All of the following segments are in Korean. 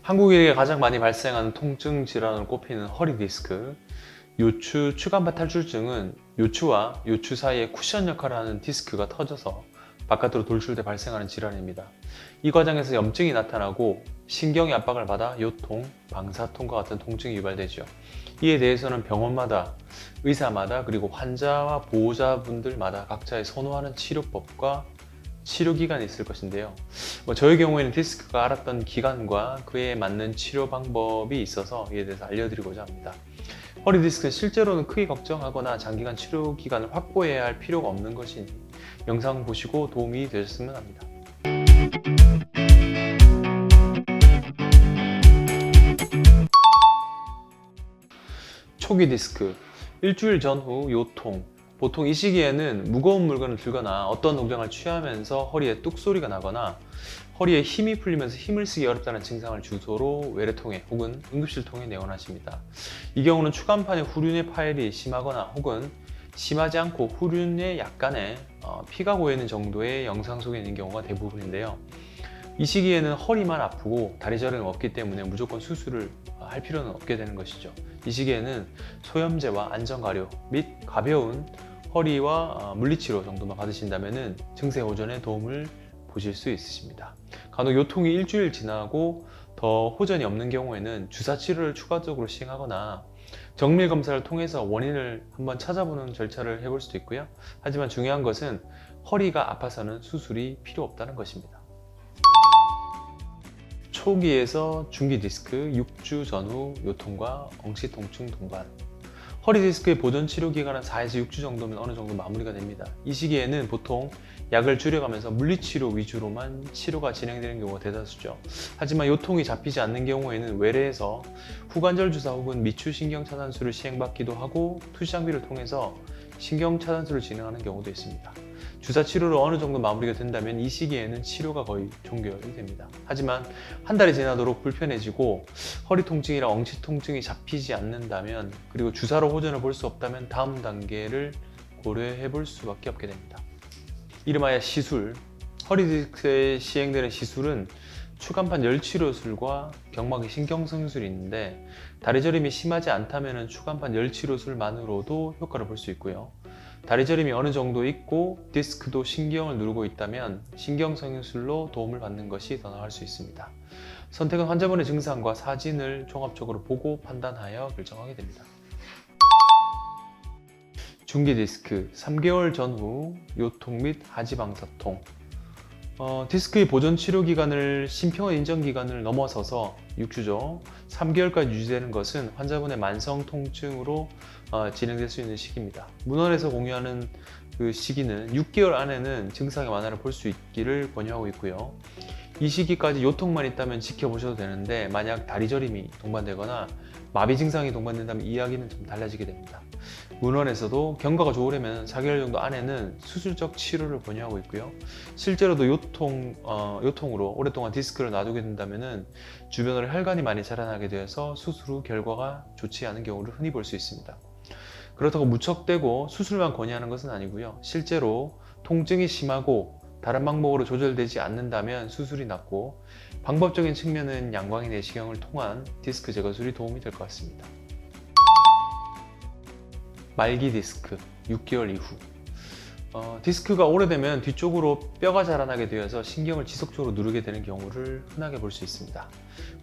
한국인에게 가장 많이 발생하는 통증 질환으로 꼽히는 허리 디스크, 요추 추간판 탈출증은 요추와 요추 사이에 쿠션 역할을 하는 디스크가 터져서 바깥으로 돌출돼 발생하는 질환입니다. 이 과정에서 염증이 나타나고 신경의 압박을 받아 요통, 방사통과 같은 통증이 유발되죠. 이에 대해서는 병원마다, 의사마다, 그리고 환자와 보호자분들마다 각자의 선호하는 치료법과 치료기간이 있을 것인데요. 저의 경우에는 디스크가 앓았던 기간과 그에 맞는 치료 방법이 있어서 이에 대해서 알려드리고자 합니다. 허리 디스크는 실제로는 크게 걱정하거나 장기간 치료 기간을 확보해야 할 필요가 없는 것이니 영상 보시고 도움이 되셨으면 합니다. 초기 디스크, 일주일 전후 요통. 보통 이 시기에는 무거운 물건을 들거나 어떤 동작을 취하면서 허리에 뚝소리가 나거나 허리에 힘이 풀리면서 힘을 쓰기 어렵다는 증상을 주소로 외래통에 혹은 응급실통에 내원하십니다. 이 경우는 추간판에 후륜의 파열이 심하거나 혹은 심하지 않고 후륜에 약간의 피가 고이는 정도의 영상 속에 있는 경우가 대부분인데요. 이 시기에는 허리만 아프고 다리 저림이 없기 때문에 무조건 수술을 할 필요는 없게 되는 것이죠. 이 시기에는 소염제와 안전가료 및 가벼운 허리와 물리치료 정도만 받으신다면 증세 호전에 도움을 보실 수 있으십니다. 간혹 요통이 일주일 지나고 더 호전이 없는 경우에는 주사치료를 추가적으로 시행하거나 정밀 검사를 통해서 원인을 한번 찾아보는 절차를 해볼 수도 있고요. 하지만 중요한 것은 허리가 아파서는 수술이 필요 없다는 것입니다. 초기에서 중기 디스크, 6주 전후 요통과 엉치 통증 동반. 허리 디스크의 보존 치료 기간은 4에서 6주 정도면 어느 정도 마무리가 됩니다. 이 시기에는 보통 약을 줄여가면서 물리치료 위주로만 치료가 진행되는 경우가 대다수죠. 하지만 요통이 잡히지 않는 경우에는 외래에서 후관절 주사 혹은 미추 신경 차단술을 시행받기도 하고 투시장비를 통해서 신경 차단술을 진행하는 경우도 있습니다. 주사 치료로 어느 정도 마무리가 된다면 이 시기에는 치료가 거의 종결이 됩니다. 하지만 한 달이 지나도록 불편해지고 허리 통증이랑 엉치 통증이 잡히지 않는다면, 그리고 주사로 호전을 볼 수 없다면 다음 단계를 고려해 볼 수밖에 없게 됩니다. 이름하여 시술. 허리 디스크에 시행되는 시술은 추간판 열치료술과 경막의 신경성술이 있는데, 다리 저림이 심하지 않다면 추간판 열치료술만으로도 효과를 볼 수 있고요. 다리 저림이 어느 정도 있고 디스크도 신경을 누르고 있다면 신경성술로 도움을 받는 것이 더 나을 수 있습니다. 선택은 환자분의 증상과 사진을 종합적으로 보고 판단하여 결정하게 됩니다. 중기 디스크, 3개월 전후 요통 및 하지방사통. 디스크의 보존 치료 기간을 심평원 인정 기간을 넘어서서 6주죠. 3개월까지 유지되는 것은 환자분의 만성 통증으로 진행될 수 있는 시기입니다. 문헌에서 공유하는 그 시기는 6개월 안에는 증상의 완화를 볼 수 있기를 권유하고 있고요. 이 시기까지 요통만 있다면 지켜보셔도 되는데, 만약 다리 저림이 동반되거나 마비 증상이 동반된다면 이야기는 좀 달라지게 됩니다. 문헌에서도 경과가 좋으려면 4개월 정도 안에는 수술적 치료를 권유하고 있고요. 실제로도 요통으로 오랫동안 디스크를 놔두게 된다면 주변으로 혈관이 많이 자라나게 되어서 수술 후 결과가 좋지 않은 경우를 흔히 볼 수 있습니다. 그렇다고 무척대고 수술만 권유하는 것은 아니고요. 실제로 통증이 심하고 다른 방법으로 조절되지 않는다면 수술이 낫고, 방법적인 측면은 양광이 내시경을 통한 디스크 제거술이 도움이 될 것 같습니다. 말기 디스크, 6개월 이후. 디스크가 오래되면 뒤쪽으로 뼈가 자라나게 되어서 신경을 지속적으로 누르게 되는 경우를 흔하게 볼 수 있습니다.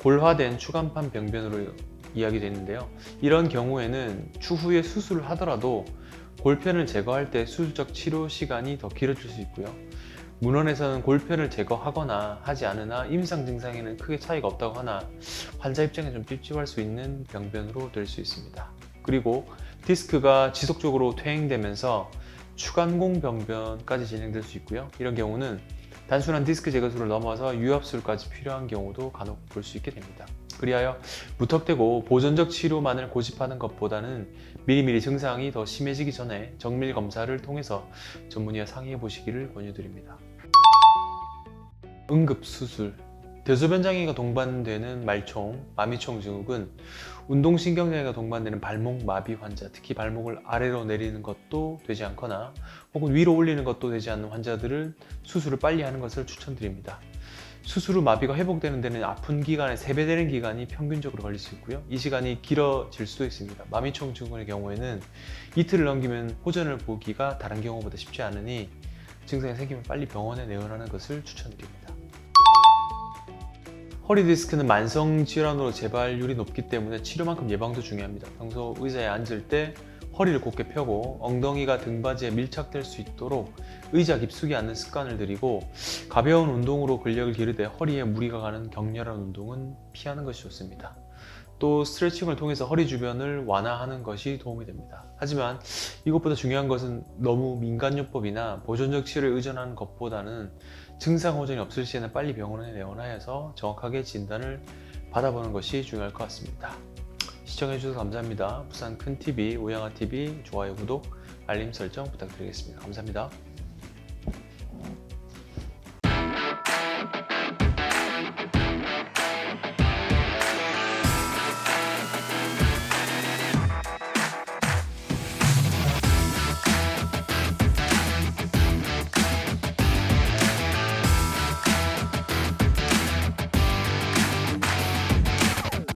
골화된 추간판 병변으로 이야기되는데요. 이런 경우에는 추후에 수술을 하더라도 골편을 제거할 때 수술적 치료 시간이 더 길어질 수 있고요. 문헌에서는 골편을 제거하거나 하지 않으나 임상 증상에는 크게 차이가 없다고 하나 환자 입장에 좀 찝찝할 수 있는 병변으로 될 수 있습니다. 그리고 디스크가 지속적으로 퇴행되면서 추간공 병변까지 진행될 수 있고요. 이런 경우는 단순한 디스크 제거술을 넘어서 유압술까지 필요한 경우도 간혹 볼 수 있게 됩니다. 그리하여 무턱대고 보존적 치료만을 고집하는 것보다는 미리미리 증상이 더 심해지기 전에 정밀 검사를 통해서 전문의와 상의해 보시기를 권유드립니다. 응급수술. 대소변장애가 동반되는 말총, 마미총 증후군, 운동신경장애가 동반되는 발목 마비 환자, 특히 발목을 아래로 내리는 것도 되지 않거나 혹은 위로 올리는 것도 되지 않는 환자들은 수술을 빨리 하는 것을 추천드립니다. 수술 후 마비가 회복되는 데는 아픈 기간의 3배 되는 기간이 평균적으로 걸릴 수 있고요. 이 시간이 길어질 수도 있습니다. 마미총 증후군의 경우에는 이틀을 넘기면 호전을 보기가 다른 경우보다 쉽지 않으니 증상이 생기면 빨리 병원에 내원하는 것을 추천드립니다. 허리 디스크는 만성 질환으로 재발률이 높기 때문에 치료만큼 예방도 중요합니다. 평소 의자에 앉을 때 허리를 곧게 펴고 엉덩이가 등받이에 밀착될 수 있도록 의자 깊숙이 앉는 습관을 들이고 가벼운 운동으로 근력을 기르되 허리에 무리가 가는 격렬한 운동은 피하는 것이 좋습니다. 또 스트레칭을 통해서 허리 주변을 완화하는 것이 도움이 됩니다. 하지만 이것보다 중요한 것은 너무 민간요법이나 보존적 치료에 의존하는 것보다는 증상 호전이 없을 시에는 빨리 병원에 내원하여서 정확하게 진단을 받아보는 것이 중요할 것 같습니다. 시청해주셔서 감사합니다. 부산 큰TV, 오양아TV 좋아요, 구독, 알림 설정 부탁드리겠습니다. 감사합니다.